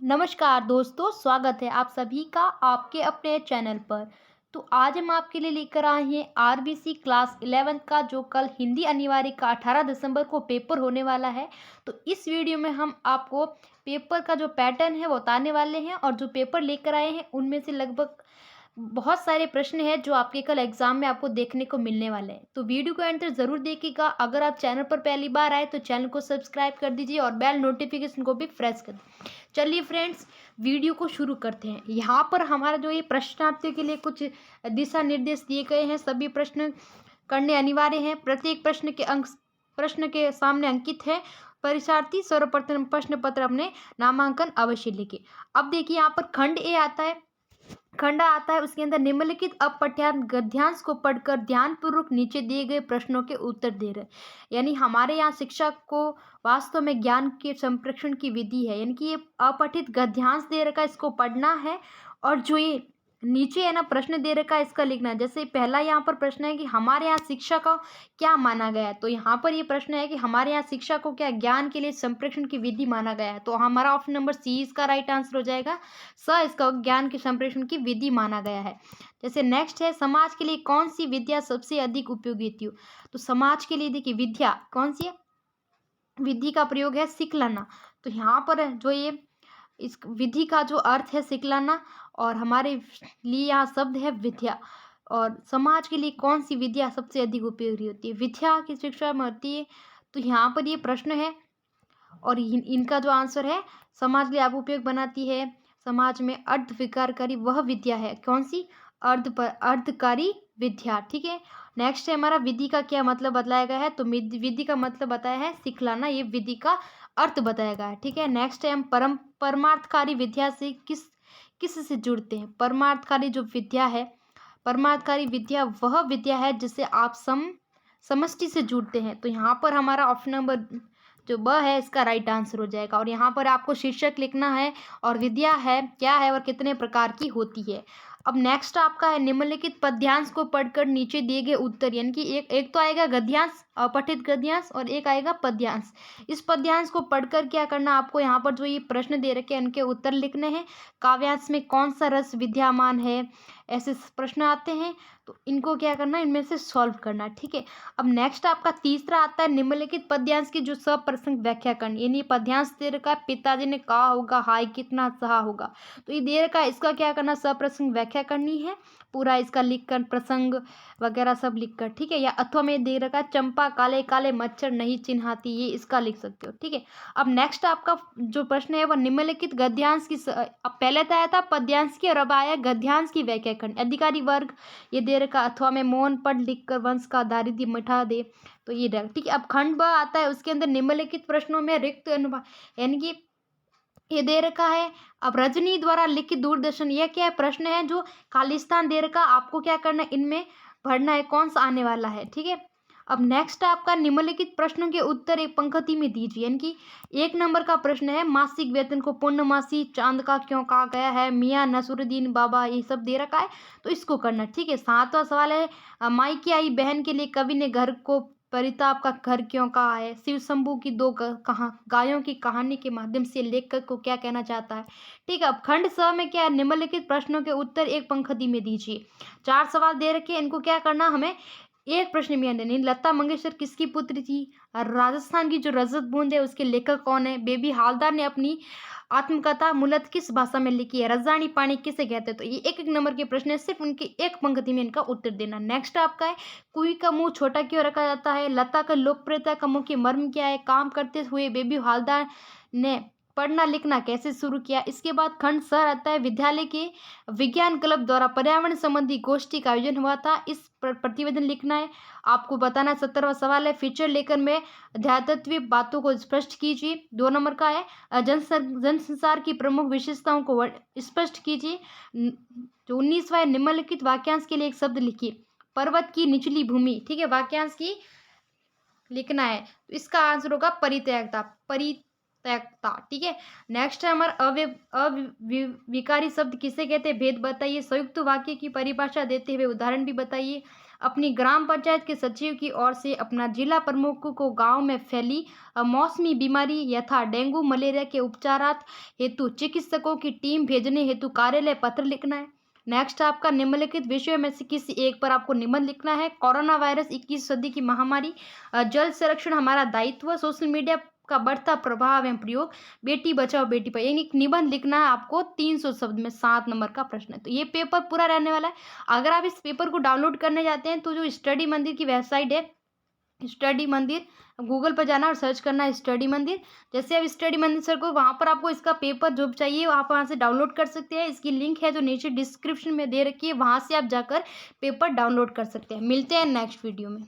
नमस्कार दोस्तों, स्वागत है आप सभी का आपके अपने चैनल पर। तो आज हम आपके लिए लेकर आए हैं आरबीसी क्लास 11 का जो कल हिंदी अनिवार्य का 18 दिसंबर को पेपर होने वाला है। तो इस वीडियो में हम आपको पेपर का जो पैटर्न है वो बताने वाले हैं और जो पेपर लेकर आए हैं उनमें से लगभग बहुत सारे प्रश्न हैं जो आपके कल एग्जाम में आपको देखने को मिलने वाले हैं। तो वीडियो को एंड तक जरूर देखिएगा। अगर आप चैनल पर पहली बार आए तो चैनल को सब्सक्राइब कर दीजिए और बेल नोटिफिकेशन को भी प्रेस कर दीजिए। चलिए फ्रेंड्स, वीडियो को शुरू करते हैं। यहाँ पर हमारा जो ये प्रश्नार्थी के लिए कुछ दिशा निर्देश दिए गए हैं। सभी प्रश्न करने अनिवार्य हैं। प्रत्येक प्रश्न के सामने अंकित है। परीक्षार्थी सर्वप्रथम प्रश्न पत्र अपने नामांकन अवश्य लिखे। अब देखिए यहाँ पर खंड ए आता है, खंड आता है, उसके अंदर निम्नलिखित अपठ्यान गद्यांश को पढ़कर ध्यानपूर्वक नीचे दिए गए प्रश्नों के उत्तर दे रहे। यानी हमारे यहाँ शिक्षा को वास्तव में ज्ञान के संप्रेषण की विधि है। यानी कि ये अपठित गद्यांश दे रखा है, इसको पढ़ना है और जो ये नीचे है ना प्रश्न दे रखा है इसका लिखना है। जैसे पहला यहाँ पर प्रश्न है कि हमारे यहाँ शिक्षा का क्या माना गया है। तो यहाँ पर ये प्रश्न है कि हमारे यहाँ शिक्षा को क्या ज्ञान के लिए संप्रेषण की विधि माना गया है। तो हमारा ऑप्शन नंबर सी इसका राइट आंसर हो जाएगा। इसका ज्ञान के संप्रेषण की विधि माना गया है। जैसे नेक्स्ट है, समाज के लिए कौन सी विद्या सबसे अधिक उपयोगी थी। तो समाज के लिए देखिए विद्या कौन सी है, विधि का प्रयोग है सिखलाना। तो यहाँ पर जो ये इस विधि का जो अर्थ है सिखलाना और हमारे लिए यहाँ शब्द है विद्या। और समाज के लिए कौन सी विद्या सबसे अधिक उपयोगी होती है, विद्या की शिक्षा में होती है। तो यहाँ पर ये प्रश्न है और इनका जो आंसर है, समाज के लिए आप उपयोग बनाती है समाज में अर्ध विकारकारी वह विद्या है। कौन सी, अर्धकारी विद्या। ठीक है। नेक्स्ट है हमारा विधि का क्या मतलब बताया गया है। तो विधि का मतलब बताया है सिखलाना, ये विधि का अर्थ बताया गया है। ठीक है। नेक्स्ट है हम परमार्थकारी विद्या से किस से जुड़ते हैं। परमार्थकारी जो विद्या है, परमार्थकारी विद्या वह विद्या है जिससे आप समष्टि से जुड़ते हैं। तो यहाँ पर हमारा ऑप्शन नंबर जो ब है इसका राइट आंसर हो जाएगा। और यहाँ पर आपको शीर्षक लिखना है और विद्या है क्या है और कितने प्रकार की होती है। अब नेक्स्ट आपका है, निम्नलिखित पद्यांश को पढ़कर नीचे दिए गए उत्तर। यानी कि एक तो आएगा गद्यांश, अपठित गद्यांश, और एक आएगा पद्यांश। इस पद्यांश को पढ़कर क्या करना आपको, यहाँ पर जो ये प्रश्न दे रखे हैं उनके उत्तर लिखने हैं। काव्यांश में कौन सा रस विद्यमान है, ऐसे प्रश्न आते हैं। तो इनको क्या करना, इनमें से सॉल्व करना। ठीक है। अब नेक्स्ट आपका तीसरा आता है, निम्नलिखित पद्यांश की जो सप्रसंग व्याख्या करनी। यानी पद्यांश दे रखा है, पिताजी ने कहा होगा हाय कितना सहा होगा। तो ये दे रखा है, इसका क्या करना, सप्रसंग व्याख्या करनी है पूरा इसका लिखकर, प्रसंग वगैरह सब लिखकर। ठीक है। या अथवा में दे रखा है, चंपा काले काले मच्छर नहीं चिन्हाती, ये इसका लिख सकते हो। ठीक है। अब नेक्स्ट आपका जो प्रश्न है वह निम्नलिखित गद्यांश की अब पहले तो आया था पद्यांश की और अब आया गद्यांश की व्याख्या करनी। अधिकारी वर्ग ये दे रखा, अथवा में मौन पढ़ लिख कर वंश का दारिद्र्य मिटा दे। तो ये ठीक है। अब खंड ब आता है, उसके अंदर निम्नलिखित प्रश्नों में रिक्त अनुभाग, यानी कि ये दे रखा है। अब रजनी द्वारा लिखित दूरदर्शन, यह क्या है, प्रश्न है जो खालिस्तान दे रखा, आपको क्या करना है इनमें भरना है कौन सा आने वाला है। ठीक है। अब नेक्स्ट आपका निम्नलिखित प्रश्नों के उत्तर एक पंक्ति में दीजिए। यानी कि एक नंबर का प्रश्न है, मासिक वेतन को पूर्णमासी चांद का क्यों कहा गया है, मियां नसरुद्दीन बाबा, ये सब दे रखा है तो इसको करना। ठीक है। सातवां सवाल है, मायके आई बहन के लिए कवि ने घर को परिताप का घर क्यों कहा है। शिव शंभू की दो गायों की कहानी के माध्यम से लेखक को क्या कहना चाहता है। ठीक है। अब खंड स में क्या है, निम्नलिखित प्रश्नों के उत्तर एक पंक्ति में दीजिए। चार सवाल दे रखे, इनको क्या करना, हमें एक प्रश्न में देनी। लता मंगेशकर किसकी पुत्री थी। राजस्थान की जो रजत बूंद है उसके लेखक कौन है। बेबी हालदार ने अपनी आत्मकथा मूलत किस भाषा में लिखी है। रजवाड़ी पानी किसे कहते हैं। तो ये एक एक नंबर के प्रश्न है, सिर्फ उनकी एक पंक्ति में इनका उत्तर देना। नेक्स्ट आपका है, कुई का मुंह छोटा क्यों रखा जाता है। लता का लोकप्रियता का मुख्य मर्म क्या है। काम करते हुए बेबी हालदार ने पढ़ना लिखना कैसे शुरू किया। इसके बाद खंड सर आता है, विद्यालय के विज्ञान क्लब द्वारा पर्यावरण संबंधी गोष्ठी का आयोजन हुआ था, इस प्रतिवेदन लिखना है। आपको बताना 17वां सवाल है, फीचर लेकर में अध्यात्मिक बातों को स्पष्ट कीजिए। 2 नंबर का है, जन संसार की प्रमुख विशेषताओं को स्पष्ट कीजिए। जो 19वां है, निम्नलिखित वाक्यांश के लिए एक शब्द लिखिए। पर्वत की निचली भूमि। ठीक है। वाक्यांश की लिखना है तो इसका आंसर होगा परित्यक्ता, ठीक है। नेक्स्ट है हमारा अविकारी शब्द किसे कहते हैं, भेद बताइए। संयुक्त वाक्य की परिभाषा देते हुए उदाहरण भी बताइए। अपनी ग्राम पंचायत के सचिव की ओर से अपना जिला प्रमुख को गांव में फैली मौसमी बीमारी यथा डेंगू मलेरिया के उपचारार्थ हेतु चिकित्सकों की टीम भेजने हेतु कार्यालय पत्र लिखना है। नेक्स्ट आपका निम्नलिखित विषयों में से किसी एक पर आपको निबंध लिखना है। कोरोना वायरस 21 सदी की महामारी, जल संरक्षण हमारा दायित्व, सोशल मीडिया का बढ़ता प्रभाव एवं प्रयोग, बेटी बचाओ बेटी पढ़ाओ। एक निबंध लिखना है आपको 300 शब्द में, 7 नंबर का प्रश्न है। तो ये पेपर पूरा रहने वाला है। अगर आप इस पेपर को डाउनलोड करने जाते हैं तो जो स्टडी मंदिर की वेबसाइट है, स्टडी मंदिर, गूगल पर जाना और सर्च करना है स्टडी मंदिर। जैसे आप स्टडी मंदिर सर को, वहाँ पर आपको इसका पेपर जो चाहिए आप वहाँ से डाउनलोड कर सकते हैं। इसकी लिंक है जो नीचे डिस्क्रिप्शन में दे रखी है, वहाँ से आप जाकर पेपर डाउनलोड कर सकते हैं। मिलते हैं नेक्स्ट वीडियो में।